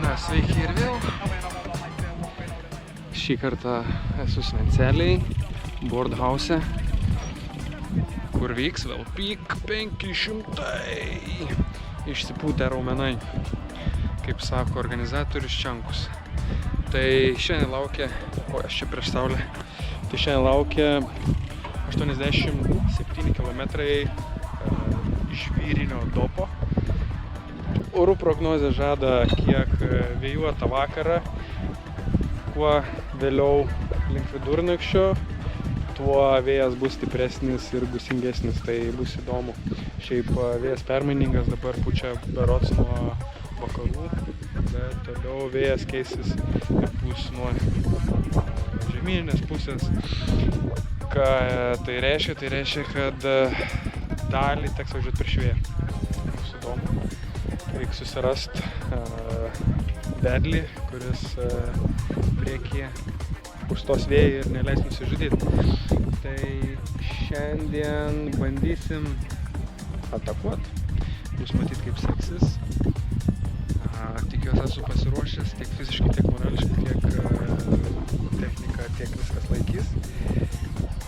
Na, sveiki ir vėl. Šį kartą esu Svenceliai, Boardhouse, kur vyks vėl Peak 500. Išsipūtę raumenai, kaip sako organizatorius Čankus. Tai šiandien laukia, aš čia prieš saulę, tai šiandien laukia 87 km žvyrinio dopo. Orų prognozė žada kiek vėjuotą vakarą, kuo vėliau link vidurnakčio, tuo vėjas bus stipresnis ir gūsingesnis, tai bus įdomu. Šiaip vėjas permainingas, dabar pučia berods nuo vakarų, bet toliau vėjas keisis ir bus nuo žemyninės pusės. Ką tai reiškia? Tai reiškia, kad dalį teks važiuoti prieš vėją. Bus įdomu. Reikia susirast vedlį, kuris priekyje užstos vėjai ir neleis nusižudyti. Tai šiandien bandysim atakuoti. Bus matyti, kaip seksis. Tikiuosi esu pasiruošęs tiek fiziškai, tiek morališkai, tiek technika, tiek viskas laikys.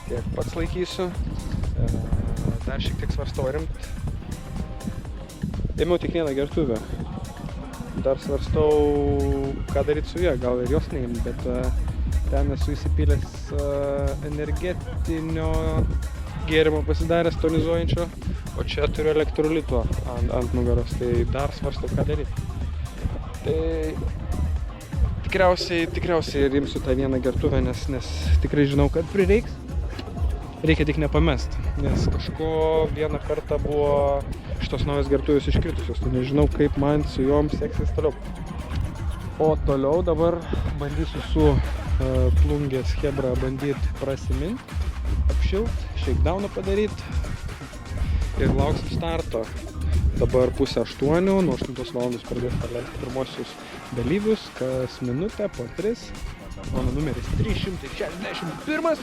Tiek pats laikysiu. Dar šiek tiek svarstau rimt. Ėmiau tik vieną gertuvę. Dar svarstau, ką daryti su ja, gal ir jos neim, bet ten esu įsipylęs energetinio gėrimo pasidaręs tonizuojančio, o čia turiu elektrolito ant nugaros, tai dar svarstau, ką daryti. Tai tikriausiai rimsiu tą vieną gertuvę, nes tikrai žinau, kad prireiks. Reikia tik nepamest, nes kažko vieną kartą buvo šitos naujos gertuvės iškritusios, tai nežinau, kaip man su jom seksis toliau. O toliau dabar bandysiu su plungės chebra bandyti prasimint, apšilt, shakedowną padaryti ir lauksim starto. Dabar 7:30, nuo 8 valandos pradės paleisti pirmosius dalyvius, kas minutę po 3. Mano numeris 361.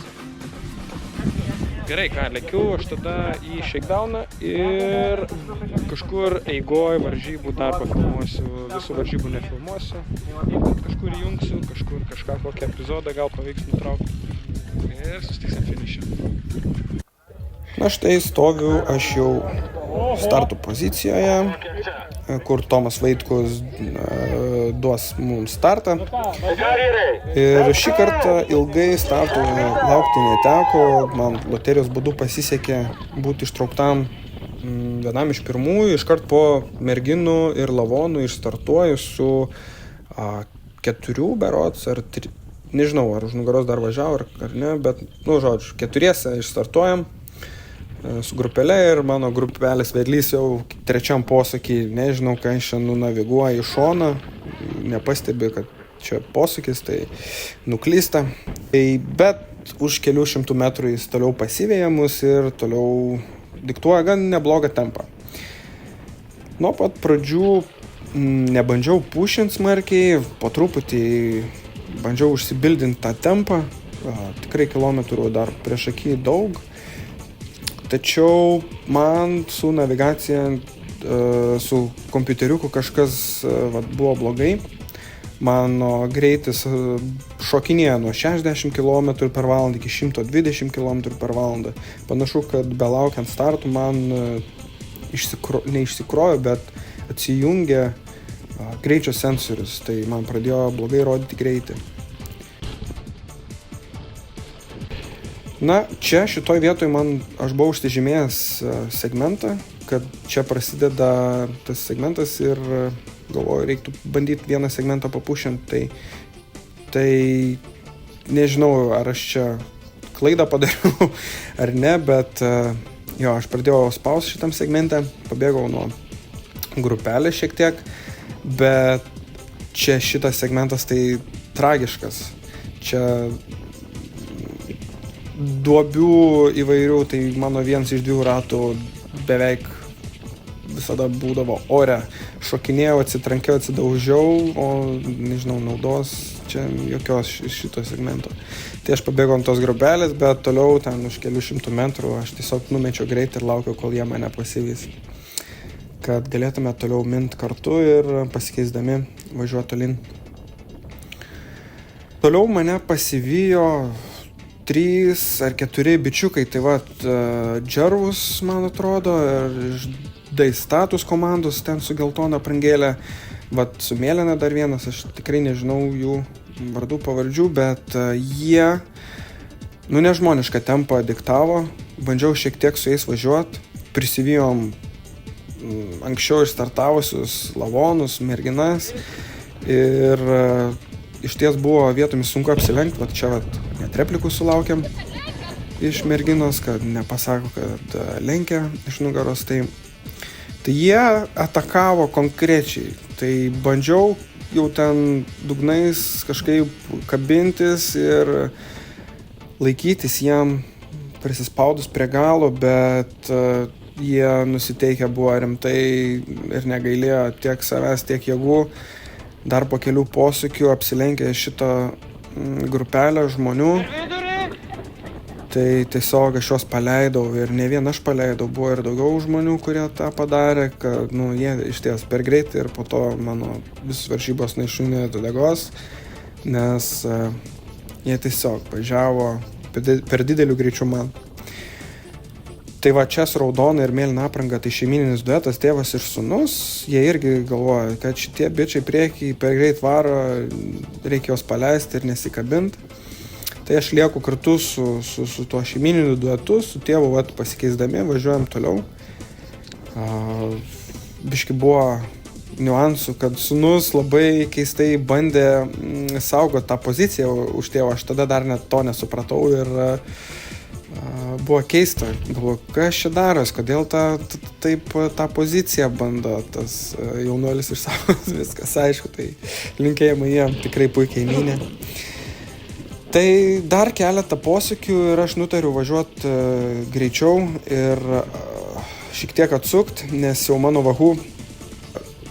Gerai, ką, lekiu aš tada į shakedowną ir kažkur eigoj varžybų dar pafilmuosiu, visų varžybų nefilmuosiu, bet kažkur įjungsiu, kažkur kažką, kokią epizodą gal pavyks nutraukti ir susitiksim finiše. Na štai stoviu aš jau starto pozicijoje, kur Tomas Vaitkus duos mums startą. Ir šį kartą ilgai startų laukti neteko, man loterijos būdu pasisekė būti ištrauktam vienam iš pirmųjų, iškart po merginų ir lavonų išstartuoju su 4 berods, ar 3, nežinau, ar už nugaros dar važiavo ar ne, bet, žodžiu, 4 išstartuojam su grupelė ir mano grupelės vedlys jau 3 posūkį, nežinau, ką jis čia nunaviguoja į šoną, nepastebi, kad čia posūkis, tai nuklysta. Bet už kelių šimtų metrų jis toliau pasiveja mus ir toliau diktuoja gan neblogą tempą. Nuo pat pradžių nebandžiau pušint smarkiai, po truputį bandžiau užsibildinti tą tempą, tikrai kilometrų dar prieš akį daug. Tačiau man su navigacija, su kompiuteriuku kažkas buvo blogai. Mano greitis šokinėja nuo 60 km per valandą iki 120 km per valandą. Panašu, kad belaukiant startų man neišsikrojo, bet atsijungė greičio sensorius. Tai man pradėjo blogai rodyti greitį. Na, čia šitoj vietoj aš buvau užsižymėjęs segmentą, kad čia prasideda tas segmentas ir galvoju, reiktų bandyti vieną segmentą papušinti. Tai nežinau, ar aš čia klaidą padariau ar ne, bet jo, aš pradėjau spausti šitam segmente, pabėgau nuo grupelės šiek tiek, bet čia šitas segmentas tai tragiškas. Čia duobių įvairių, tai mano vienas iš 2 ratų beveik visada būdavo ore. Šokinėjau, atsitrankiau, atsidaužiau, o nežinau, naudos čia jokios iš šito segmento. Tai aš pabėgau ant tos grobelės, bet toliau ten už kelių šimtų metrų aš tiesiog numečiau greitį ir laukiau, kol jie mane pasivys. Kad galėtume toliau mint kartu ir pasikeisdami važiuoti tolin. Toliau mane pasivijo 3 ar 4 bičiukai, tai Džervus, man atrodo, ir iš Daistatus komandos, ten su geltona aprangėlė, su mėlyna dar vienas, aš tikrai nežinau jų vardų pavardžių, bet jie, nežmonišką tempą diktavo, bandžiau šiek tiek su jais važiuoti, prisivijom anksčiau išstartavusius lavonus, merginas ir iš ties buvo vietomis sunku apsilenkti, čia net replikų sulaukėm iš merginos, kad nepasako, kad lenkia iš nugaros, tai jie atakavo konkrečiai, tai bandžiau jau ten dugnais kažkaip kabintis ir laikytis jam prisispaudus prie galo, bet jie nusiteikę buvo rimtai ir negailėjo tiek savęs, tiek jėgų. Dar po kelių posūkių apsilenkė šitą grupelę žmonių. Tai tiesiog aš juos paleidau ir ne vien aš paleidau, buvo ir daugiau žmonių, kurie tą padarė, kad jie išties per greitai ir po to mano visus varžybos neišūnė degos, nes jie tiesiog važiavo per dideliu greičiu man. Tai čia su raudona ir mėlyna apranga, tai šeimininis duetas, tėvas ir sūnus, jie irgi galvoja, kad šitie bičiai priekį per greit varo, reikia jos paleisti ir nesikabinti. Tai aš lieku kartu su tuo šeimininiu duetu, su tėvu pasikeisdami, važiuojam toliau. Biški buvo niuansų, kad sūnus labai keistai bandė saugoti tą poziciją už tėvą, aš tada dar net to nesupratau ir buvo keista. Galvoju, kas čia daros, kodėl taip tą poziciją bando tas jaunuolis išsaugos, viskas aišku, tai linkėjimai jiem tikrai puikiai mynė. Tai dar keletą posūkių ir aš nutariu važiuoti greičiau ir šiek tiek atsukt, nes jau mano vahų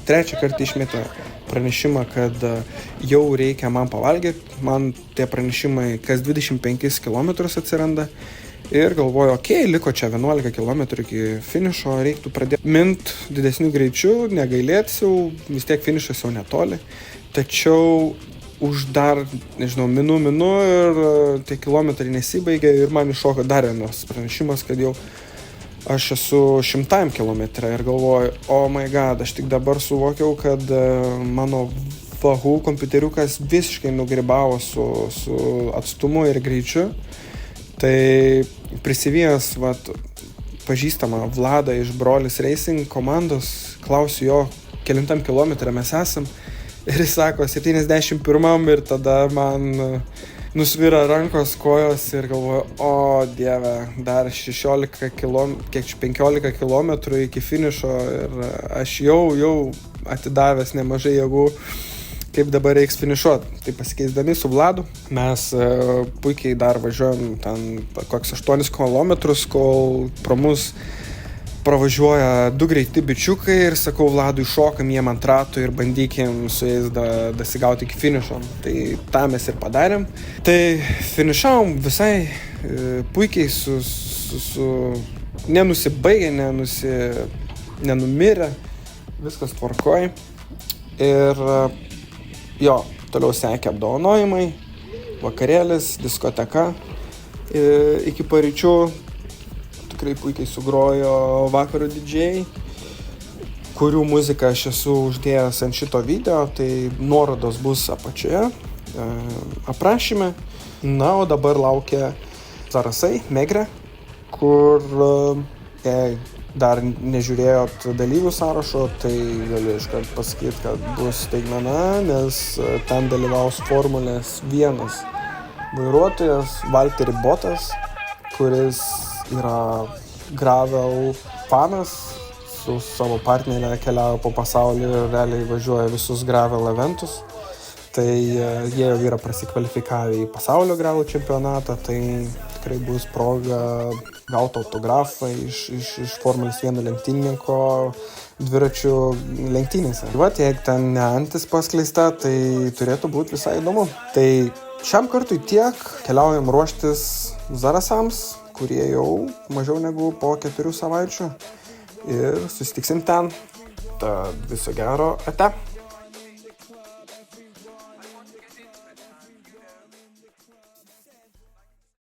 3 kartą išmetė pranešimą, kad jau reikia man pavalgyti. Man tie pranešimai kas 25 km atsiranda ir galvoju, liko čia 11 km iki finišo, reiktų pradėti mint didesnių greičių, negailėtis jau, vis tiek finišas jau netoli. Tačiau už dar, nežinau, minų ir tie kilometrai nesibaigė ir man iššoko dar vienas pranešimas, kad jau aš esu 100 kilometrą ir galvoju, oh my god, aš tik dabar suvokiau, kad mano vahų kompiuteriukas visiškai nugribavo su atstumu ir greičiu. Tai prisivijęs pažįstamą Vladą iš Brolis Racing komandos, klausiu jo, kelintam kilometrą mes esam. Ir jis sako 71 ir tada man nusvira rankos, kojos ir galvoju, o dieve, dar 15 kilometrų iki finišo ir aš jau atidavęs nemažai jėgų, kaip dabar reiks finišuoti. Tai pasikeisdami su Vladu mes puikiai dar važiuojam ten koks 8 kilometrus, kol pro mus pravažiuoja 2 greiti bičiukai ir sakau Vladui, šokam jiem ant ratų ir bandykim su jais dasigauti iki finišo. Tai tą mes ir padarėm. Tai finišavom visai puikiai nenusibaigę, nenumirę, viskas tvarkoj. Ir toliau sekė apdovanojimai, vakarėlis, diskoteka. Iki paryčių tikrai puikiai sugrojo vakaro didžėjai, kurių muziką aš esu uždėjęs ant šito video, tai nuorodos bus apačioje, aprašyme. Na, o dabar laukia Zarasai, Megrė, kur jei dar nežiūrėjot dalyvių sąrašo, tai galiu iškart pasakyti, kad bus staigmena, nes ten dalyvaus Formulės 1 vairuotojas Valtteri Bottas, kuris yra gravel fanas, su savo partnerė keliauja po pasaulį ir realiai važiuoja visus gravel eventus. Tai jie jau yra prasikvalifikavę į pasaulio gravel čempionatą, tai tikrai bus proga gauti autografą iš Formulės 1 lenktynininko dviračių lenktynėse. Vat, jeigu ten ne antis paskleista, tai turėtų būti visai įdomu. Tai šiam kartui tiek, keliaujam ruoštis Zarasams, kurie jau mažiau negu po 4 savaičių ir susitiksim ten. Tad viso gero, ate.